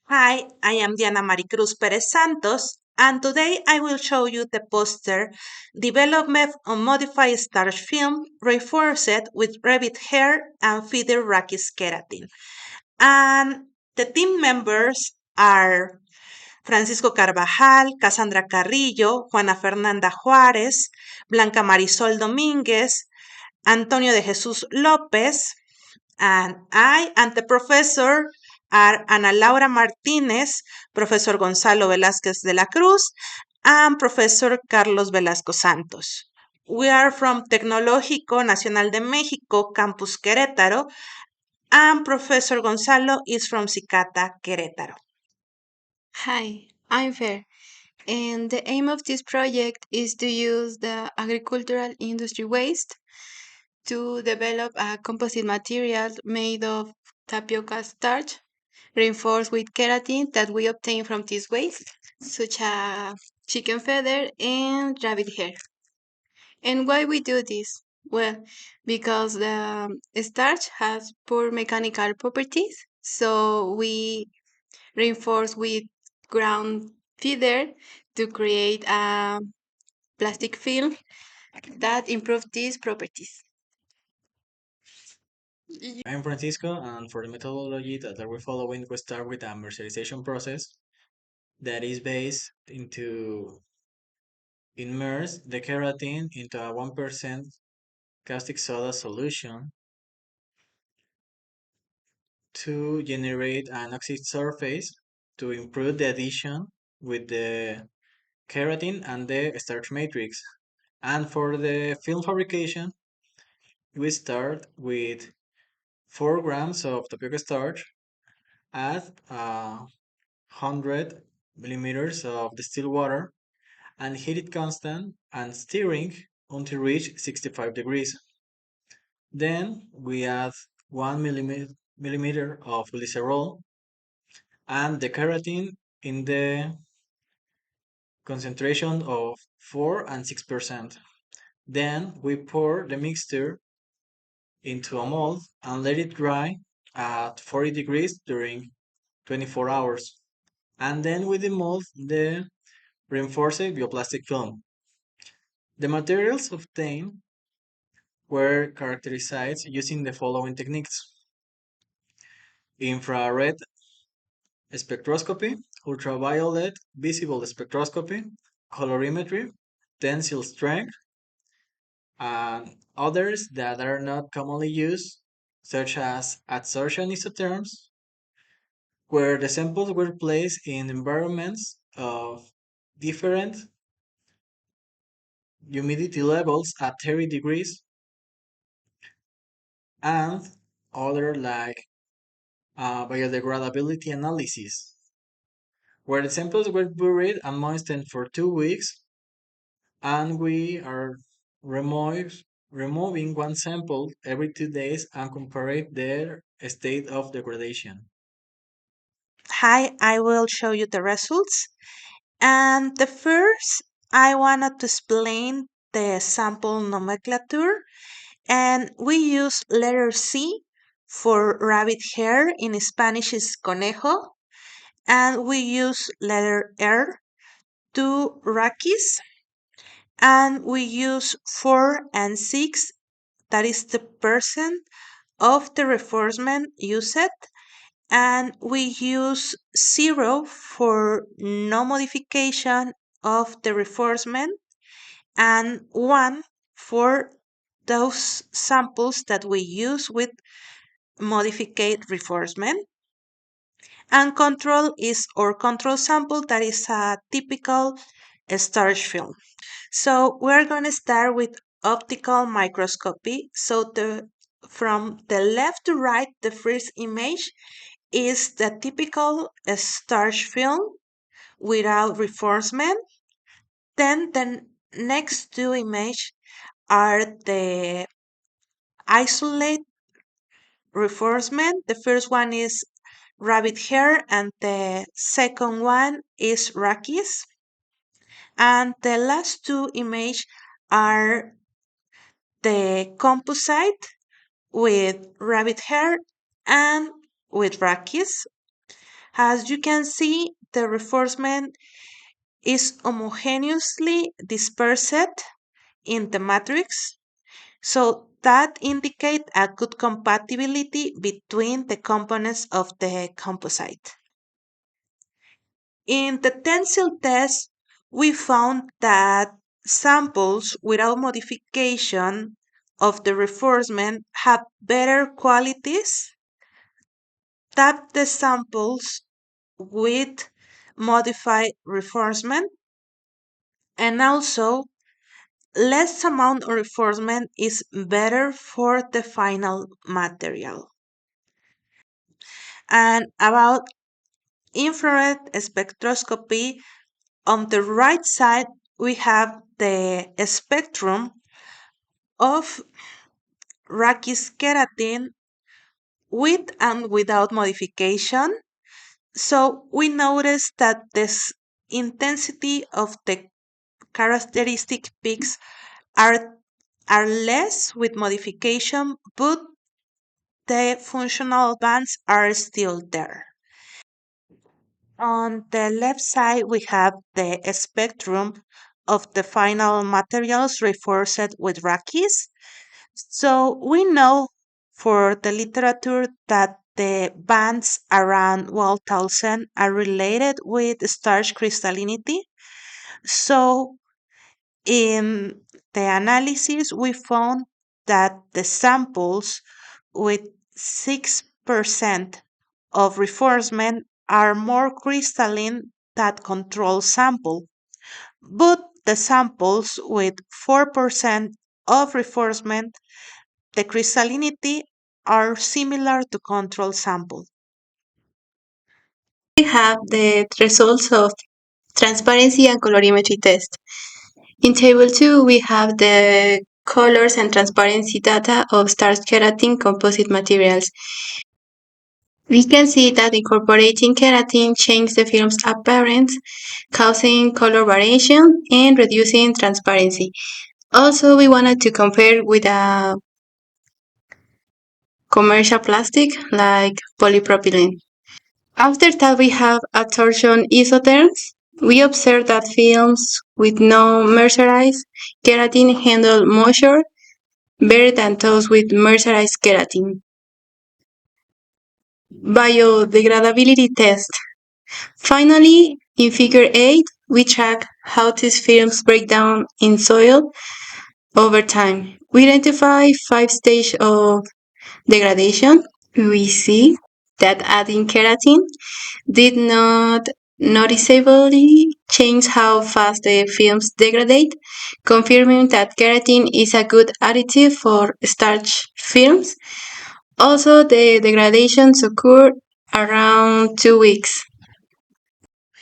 Hi, I am Diana Maricruz Pérez-Santos, and today I will show you the poster Development on Modified Starch Film Reinforced with Rabbit Hair and Feeder Rachis Keratin. And the team members are Francisco Carbajal, Kassandra Carrillo, Juana Fernanda Juarez, Blanca Marisol Dominguez, Antonio de Jesús López, and I and the professor are Ana Laura Martínez, Professor Gonzalo Velázquez de la Cruz, and Professor Carlos Velasco-Santos. We are from Tecnológico Nacional de México, Campus Querétaro, and Professor Gonzalo is from Cicata, Querétaro. Hi, I'm Fer, and the aim of this project is to use the agricultural industry waste to develop a composite material made of tapioca starch reinforced with keratin that we obtain from this waste, such as chicken feather and rabbit hair. And why we do this? Well, because the starch has poor mechanical properties, so we reinforce with ground feather to create a plastic film that improves these properties. I'm Francisco, and for the methodology that we're following, we start with a mercerization process that is based into immerse the keratin into a 1% caustic soda solution to generate an oxide surface to improve the addition with the keratin and the starch matrix. And for the film fabrication, we start with 4 grams of tapioca starch, add 100 millimeters of distilled water, and heat it constant and stirring until reach 65 degrees. Then we add 1 millimeter of glycerol and the keratin in the concentration of 4 and 6%. Then we pour the mixture into a mold and let it dry at 40 degrees during 24 hours. And then we demold the reinforced bioplastic film. The materials obtained were characterized using the following techniques: infrared spectroscopy, ultraviolet visible spectroscopy, colorimetry, tensile strength, and others that are not commonly used, such as adsorption isotherms, where the samples were placed in environments of different humidity levels at 30 degrees, and other like biodegradability analysis, where the samples were buried and moistened for 2 weeks, and we are removing one sample every 2 days and compare their state of degradation. Hi, I will show you the results. And the first, I wanted to explain the sample nomenclature. And we use letter C for rabbit hair. In Spanish is conejo. And we use letter R to Rachis. And we use 4 and 6, that is the percent of the reinforcement used. And we use 0 for no modification of the reinforcement, and 1 for those samples that we use with modified reinforcement. And control is our control sample, that is a typical starch film. So we're going to start with optical microscopy. So from the left to right, the first image is the typical starch film without reinforcement. Then the next two images are the isolate reinforcement. The first one is rabbit hair, and the second one is rachis. And the last two images are the composite with rabbit hair and with rachis. As you can see, the reinforcement is homogeneously dispersed in the matrix, so that indicate a good compatibility between the components of the composite. In the tensile test, we found that samples without modification of the reinforcement have better qualities than the samples with modified reinforcement, and also less amount of reinforcement is better for the final material. And about infrared spectroscopy, on the right side we have the spectrum of Rachis-Keratin with and without modification. So we notice that this intensity of the characteristic peaks are are less with modification, but the functional bands are still there. On the left side, we have the spectrum of the final materials reinforced with Rachis. So we know for the literature that the bands around 1000 are related with starch crystallinity. So in the analysis, we found that the samples with 6% of reinforcement are more crystalline than control sample, but the samples with 4% of reinforcement, the crystallinity are similar to control sample. We have the results of transparency and colorimetry test. In table 2, we have the colors and transparency data of Starch-Keratin composite materials. We can see that incorporating keratin changes the film's appearance, causing color variation and reducing transparency. Also, we wanted to compare with a commercial plastic like polypropylene. After that, we have absorption isotherms. We observe that films with no mercerized keratin handle moisture better than those with mercerized keratin. Biodegradability test. Finally, in figure 8, we track how these films break down in soil over time. We identify 5 stages of degradation. We see that adding keratin did not noticeably change how fast the films degrade, confirming that keratin is a good additive for starch films. Also, the degradations occur around 2 weeks.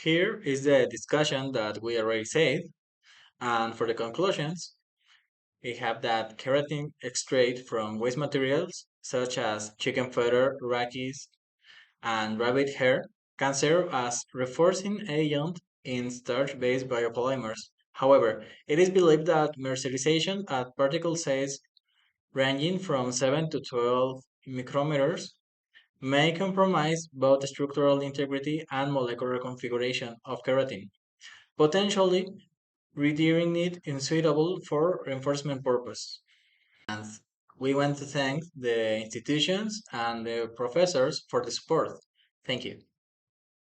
Here is the discussion that we already said, and for the conclusions, we have that keratin extracted from waste materials such as chicken fodder, rachis, and rabbit hair can serve as reinforcing agent in starch-based biopolymers. However, it is believed that mercerization at particle size ranging from 7 to 12 micrometers may compromise both structural integrity and molecular configuration of keratin, potentially rendering it unsuitable for reinforcement purpose. And we want to thank the institutions and the professors for the support. Thank you.